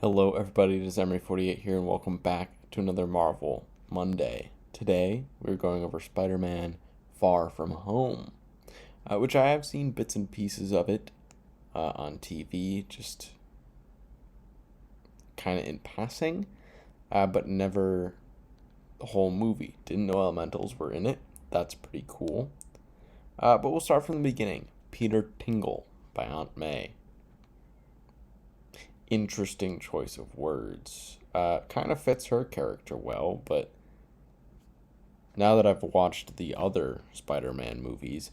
Hello, everybody. It is Emery48 here, and welcome back to another Marvel Monday. Today, we're going over Spider-Man Far From Home, which I have seen bits and pieces of it on TV, just kind of in passing, but never the whole movie. Didn't know Elementals were in it. That's pretty cool. But we'll start from the beginning. Peter Tingle by Aunt May. Interesting choice of words. Kind of fits her character well, but now that I've watched the other Spider-Man movies,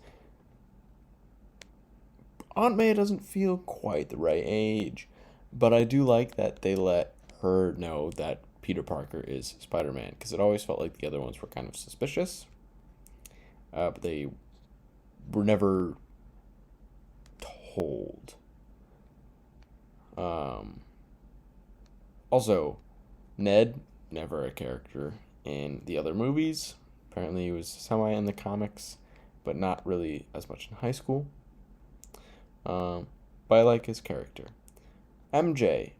Aunt May doesn't feel quite the right age. But I do like that they let her know that Peter Parker is Spider-Man, because it always felt like the other ones were kind of suspicious. But they were never told. Also, Ned, never a character in the other movies. Apparently he was semi in the comics, but not really as much in high school. But I like his character. MJ,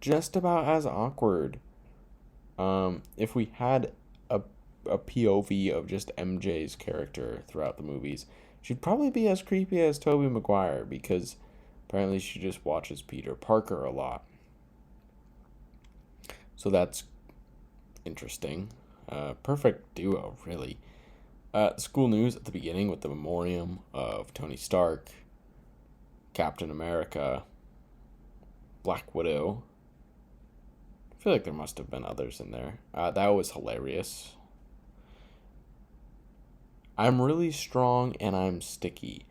just about as awkward. If we had a POV of just MJ's character throughout the movies, she'd probably be as creepy as Tobey Maguire, because apparently she just watches Peter Parker a lot. So that's interesting. Perfect duo, really. School news at the beginning with the memoriam of Tony Stark, Captain America, Black Widow. I feel like there must have been others in there. That was hilarious. I'm really strong and I'm sticky.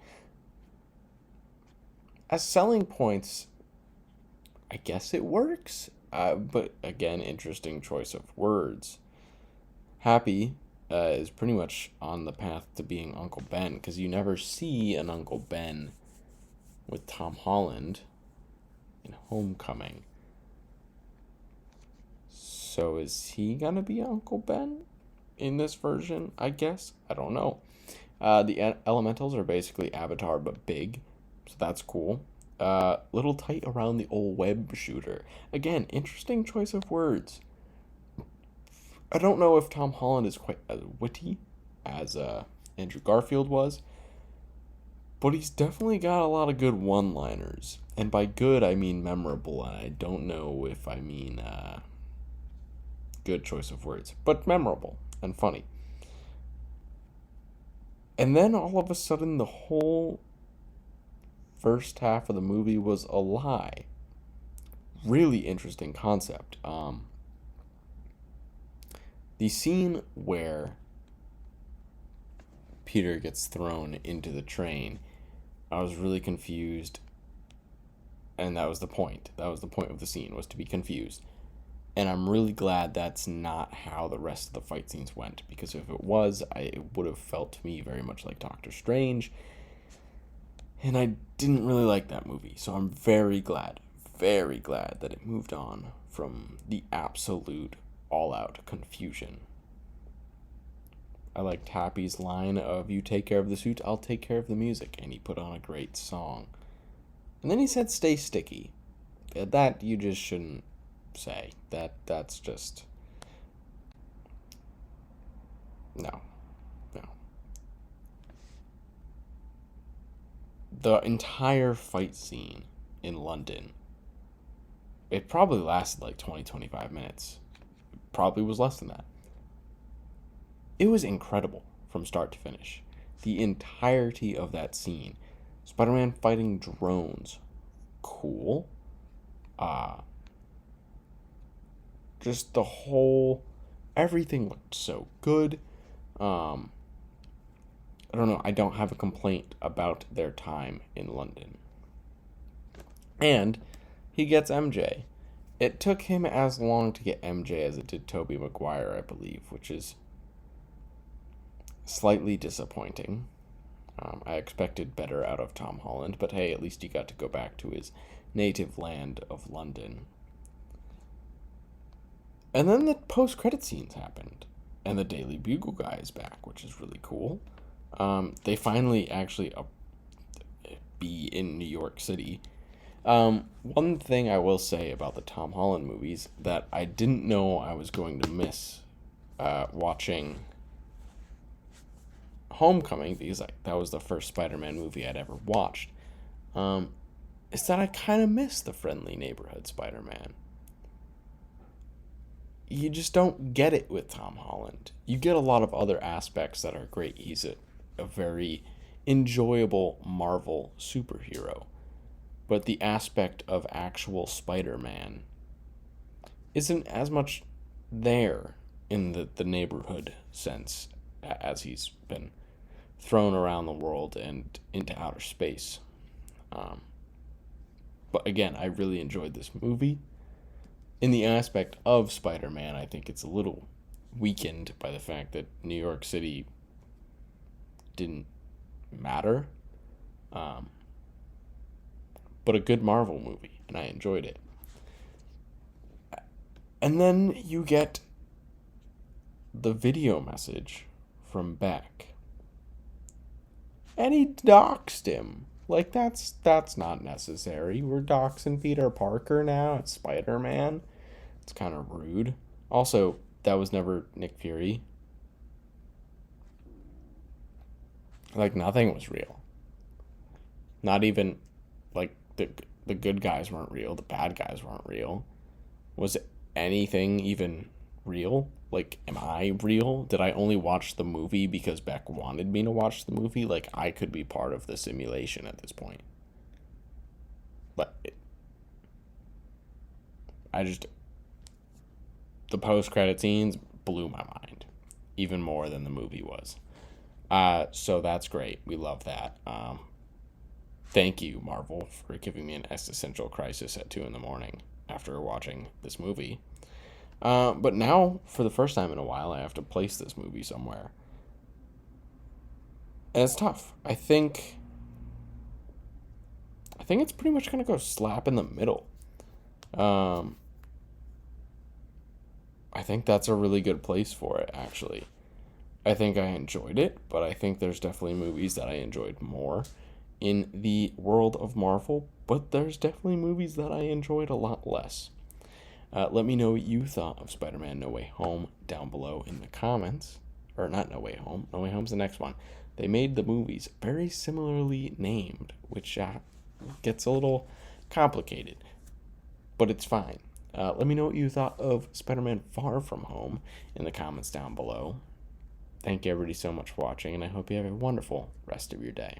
As selling points, I guess it works. But again, interesting choice of words. Happy is pretty much on the path to being Uncle Ben, because you never see an Uncle Ben with Tom Holland in Homecoming. So is he gonna be Uncle Ben in this version, I guess? I don't know. The Elementals are basically Avatar but big, so that's cool. Little tight around the old web shooter. Again, interesting choice of words. I don't know if Tom Holland is quite as witty as Andrew Garfield was, but he's definitely got a lot of good one-liners. And by good, I mean memorable, and I don't know if I mean good choice of words, but memorable and funny. And then all of a sudden, the whole first half of the movie was a lie. Really interesting concept. The scene where Peter gets thrown into the train, I was really confused, and that was the point. That was the point of the scene, was to be confused. And I'm really glad that's not how the rest of the fight scenes went, because if it was, it would have felt to me very much like Doctor Strange. And I didn't really like that movie, so I'm very glad that it moved on from the absolute all-out confusion. I liked Happy's line of, "You take care of the suit, I'll take care of the music," and he put on a great song. And then he said, "Stay sticky." That you just shouldn't say. That's just... No. The entire fight scene in London, it probably lasted like 20-25 minutes. It probably was less than that. It was incredible from start to finish. The entirety of that scene. Spider-Man fighting drones. Cool. Just the whole... Everything looked so good. I don't know, I don't have a complaint about their time in London. And he gets MJ. It took him as long to get MJ as it did Tobey Maguire, I believe, which is slightly disappointing. I expected better out of Tom Holland, but hey, at least he got to go back to his native land of London. And then the post-credit scenes happened, and the Daily Bugle guy is back, which is really cool. They finally actually be in New York City. One thing I will say about the Tom Holland movies that I didn't know I was going to miss watching Homecoming, because that was the first Spider-Man movie I'd ever watched, um, is that I kind of miss the friendly neighborhood Spider-Man. You just don't get it with Tom Holland. You get a lot of other aspects that are great. He's a very enjoyable Marvel superhero. But the aspect of actual Spider Man isn't as much there in the neighborhood sense as he's been thrown around the world and into outer space. Um, but again, I really enjoyed this movie. In the aspect of Spider Man, I think it's a little weakened by the fact that New York City didn't matter. Um, but a good Marvel movie, and I enjoyed it. And then you get the video message from Beck, and he doxed him. Like that's not necessary. We're doxing Peter Parker now. It's Spider-Man. It's kind of rude. Also, that was never Nick Fury. Like nothing was real. Not even like the good guys weren't real. The bad guys weren't real. Was anything even real? Like, am I real? Did I only watch the movie because Beck wanted me to watch the movie? Like, I could be part of the simulation at this point. But I just, the post credit scenes blew my mind, even more than the movie was. So that's great. We love that. Thank you, Marvel, for giving me an existential crisis at 2 in the morning after watching this movie. But now, for the first time in a while, I have to place this movie somewhere. And it's tough. I think it's pretty much gonna go slap in the middle. Um, I think that's a really good place for it, actually. I think I enjoyed it, but I think there's definitely movies that I enjoyed more in the world of Marvel, but there's definitely movies that I enjoyed a lot less. Let me know what you thought of Spider-Man No Way Home down below in the comments. Or not No Way Home. No Way Home's the next one. They made the movies very similarly named, which gets a little complicated, but it's fine. Let me know what you thought of Spider-Man Far From Home in the comments down below. Thank you everybody so much for watching, and I hope you have a wonderful rest of your day.